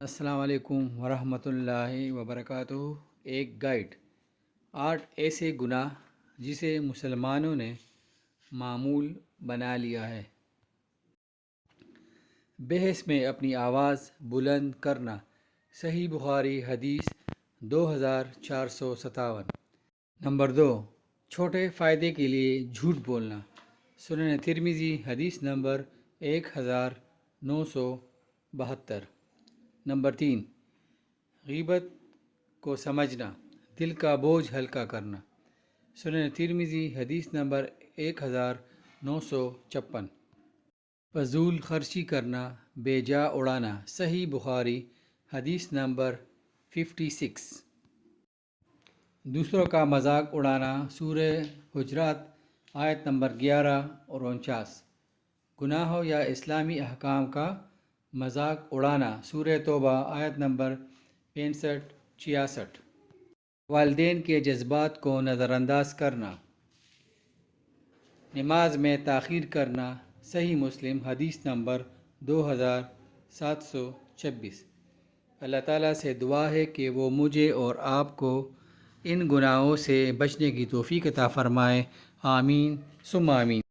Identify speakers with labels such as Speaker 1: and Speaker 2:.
Speaker 1: السلام علیکم ورحمۃ اللہ وبرکاتہ۔ ایک گائیڈ 8 ایسے گناہ جسے مسلمانوں نے معمول بنا لیا ہے۔ بحث میں اپنی آواز بلند کرنا۔ صحیح بخاری حدیث 2457۔ نمبر 2، چھوٹے فائدے کے لیے جھوٹ بولنا۔ سنن ترمذی حدیث نمبر 1972۔ نمبر 3، غیبت کو سمجھنا، دل کا بوجھ ہلکا کرنا۔ سنن ترمذی حدیث نمبر 1956۔ فضول خرچی کرنا، بے جا اڑانا۔ صحیح بخاری حدیث نمبر 56۔ دوسروں کا مذاق اڑانا۔ سورہ حجرات آیت نمبر 11 اور 49۔ گناہوں یا اسلامی احکام کا مذاق اڑانا۔ سورہ توبہ آیت نمبر 65-66۔ والدین کے جذبات کو نظر انداز کرنا۔ نماز میں تاخیر کرنا۔ صحیح مسلم حدیث نمبر 2726۔ اللہ تعالیٰ سے دعا ہے کہ وہ مجھے اور آپ کو ان گناہوں سے بچنے کی توفیق عطا فرمائے۔ آمین ثم آمین۔